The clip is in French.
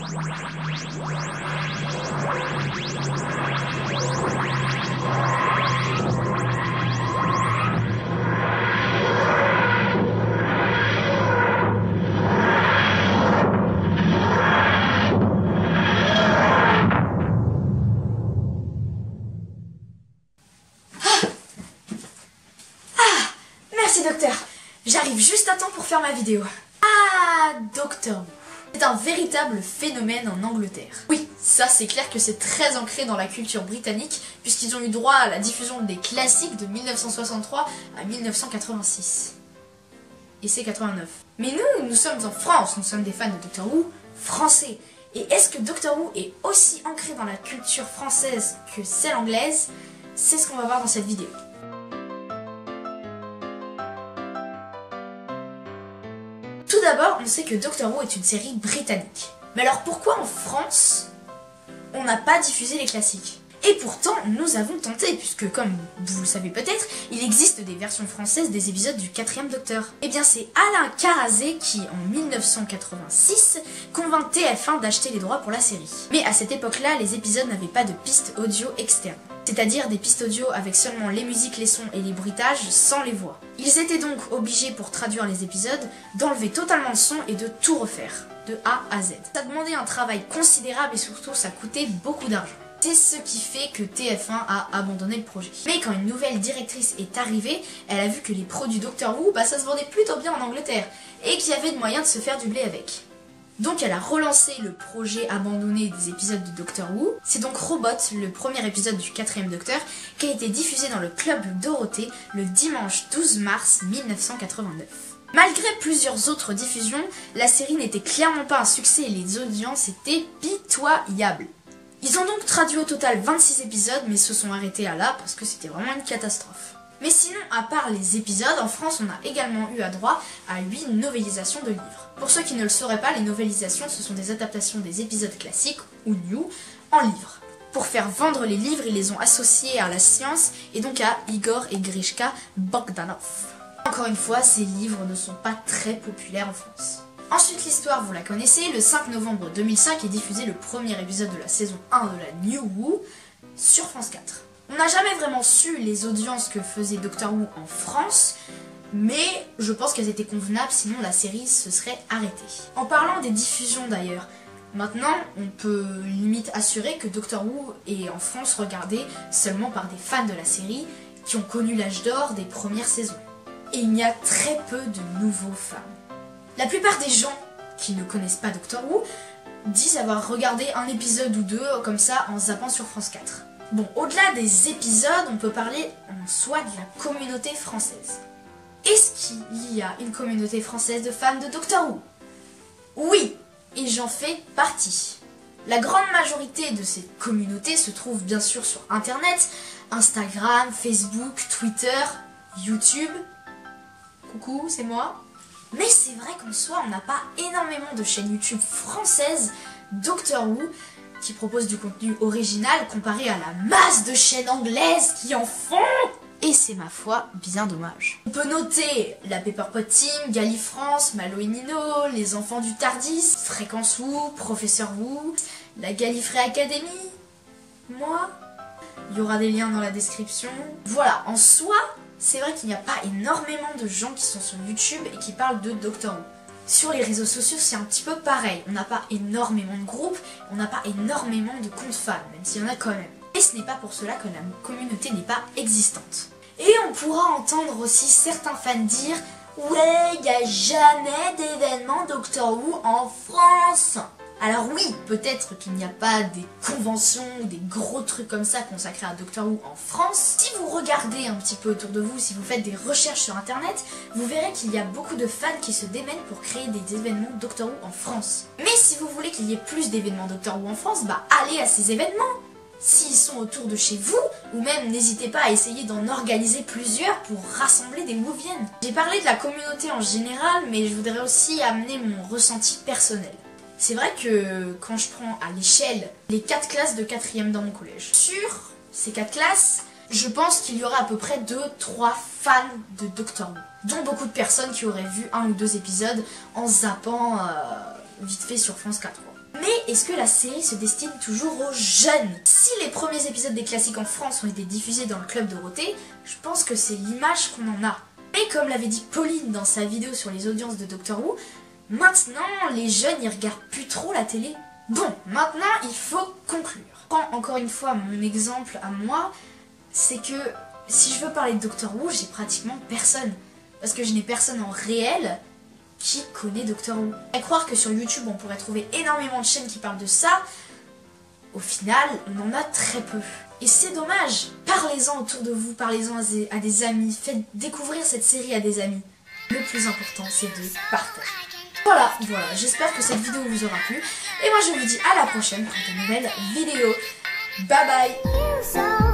Merci docteur, j'arrive juste à temps pour faire ma vidéo. Ah, Doctor Who. C'est un véritable phénomène en Angleterre. Oui, ça c'est clair que c'est très ancré dans la culture britannique, puisqu'ils ont eu droit à la diffusion des classiques de 1963 à 1986. Et c'est 89. Mais nous sommes en France, nous sommes des fans de Doctor Who français. Et est-ce que Doctor Who est aussi ancré dans la culture française que celle anglaise? C'est ce qu'on va voir dans cette vidéo. Tout d'abord, on sait que Doctor Who est une série britannique. Mais alors pourquoi en France, on n'a pas diffusé les classiques? Et pourtant, nous avons tenté, puisque comme vous le savez peut-être, il existe des versions françaises des épisodes du 4e Docteur. Eh bien c'est Alain Carazé qui, en 1986, convainc TF1 d'acheter les droits pour la série. Mais à cette époque-là, les épisodes n'avaient pas de pistes audio externes. C'est-à-dire des pistes audio avec seulement les musiques, les sons et les bruitages sans les voix. Ils étaient donc obligés, pour traduire les épisodes, d'enlever totalement le son et de tout refaire, de A à Z. Ça demandait un travail considérable et surtout ça coûtait beaucoup d'argent. C'est ce qui fait que TF1 a abandonné le projet. Mais quand une nouvelle directrice est arrivée, elle a vu que les produits Doctor Who, ça se vendait plutôt bien en Angleterre, et qu'il y avait de moyens de se faire du blé avec. Donc elle a relancé le projet abandonné des épisodes de Doctor Who. C'est donc Robot, le premier épisode du 4e Docteur, qui a été diffusé dans le Club Dorothée le dimanche 12 mars 1989. Malgré plusieurs autres diffusions, la série n'était clairement pas un succès et les audiences étaient pitoyables. Ils ont donc traduit au total 26 épisodes mais se sont arrêtés à là parce que c'était vraiment une catastrophe. Mais sinon, à part les épisodes, en France on a également eu à droit à 8 novélisations de livres. Pour ceux qui ne le sauraient pas, les novélisations ce sont des adaptations des épisodes classiques, ou new, en livres. Pour faire vendre les livres, ils les ont associés à la science et donc à Igor et Grishka Bogdanov. Encore une fois, ces livres ne sont pas très populaires en France. Ensuite, l'histoire, vous la connaissez, le 5 novembre 2005 est diffusé le premier épisode de la saison 1 de la New Who sur France 4. On n'a jamais vraiment su les audiences que faisait Doctor Who en France, mais je pense qu'elles étaient convenables, sinon la série se serait arrêtée. En parlant des diffusions d'ailleurs, maintenant on peut limite assurer que Doctor Who est en France regardé seulement par des fans de la série qui ont connu l'âge d'or des premières saisons. Et il y a très peu de nouveaux fans. La plupart des gens qui ne connaissent pas Doctor Who disent avoir regardé un épisode ou deux comme ça en zappant sur France 4. Bon, au-delà des épisodes, on peut parler en soi de la communauté française. Est-ce qu'il y a une communauté française de fans de Doctor Who? Oui, et j'en fais partie. La grande majorité de cette communauté se trouve bien sûr sur Internet, Instagram, Facebook, Twitter, YouTube. Coucou, c'est moi. Mais c'est vrai qu'en soi, on n'a pas énormément de chaînes YouTube françaises Doctor Who qui proposent du contenu original comparé à la masse de chaînes anglaises qui en font. Et c'est ma foi bien dommage. On peut noter la Pepperpot Team, Gallifrance, Malo et Nino, les enfants du Tardis, Fréquence Who, Professeur Who, la Gallifrey Academy, moi. Il y aura des liens dans la description. Voilà, en soi, c'est vrai qu'il n'y a pas énormément de gens qui sont sur YouTube et qui parlent de Doctor Who. Sur les réseaux sociaux, c'est un petit peu pareil. On n'a pas énormément de groupes, on n'a pas énormément de comptes fans, même s'il y en a quand même. Et ce n'est pas pour cela que la communauté n'est pas existante. Et on pourra entendre aussi certains fans dire « Ouais, il n'y a jamais d'événement Doctor Who en France !» Alors oui, peut-être qu'il n'y a pas des conventions ou des gros trucs comme ça consacrés à Doctor Who en France. Si vous regardez un petit peu autour de vous, si vous faites des recherches sur internet, vous verrez qu'il y a beaucoup de fans qui se démènent pour créer des événements Doctor Who en France. Mais si vous voulez qu'il y ait plus d'événements Doctor Who en France, allez à ces événements. S'ils sont autour de chez vous, ou même n'hésitez pas à essayer d'en organiser plusieurs pour rassembler des Whoviennes. J'ai parlé de la communauté en général, mais je voudrais aussi amener mon ressenti personnel. C'est vrai que quand je prends à l'échelle les 4 classes de 4e dans mon collège, sur ces 4 classes, je pense qu'il y aura à peu près 2-3 fans de Doctor Who, dont beaucoup de personnes qui auraient vu 1 ou 2 épisodes en zappant vite fait sur France 4. Mais est-ce que la série se destine toujours aux jeunes? Si les premiers épisodes des classiques en France ont été diffusés dans le Club Dorothée, je pense que c'est l'image qu'on en a. Mais comme l'avait dit Pauline dans sa vidéo sur les audiences de Doctor Who, maintenant les jeunes ils regardent plus trop la télé. Bon, maintenant il faut conclure. Prends encore une fois mon exemple à moi, c'est que si je veux parler de Doctor Who, j'ai pratiquement personne. Parce que je n'ai personne en réel qui connaît Doctor Who. À croire que sur YouTube on pourrait trouver énormément de chaînes qui parlent de ça, au final on en a très peu. Et c'est dommage. Parlez-en autour de vous, parlez-en à des amis, faites découvrir cette série à des amis. Le plus important c'est de partager. Voilà, j'espère que cette vidéo vous aura plu. Et moi je vous dis à la prochaine pour de nouvelles vidéos. Bye bye.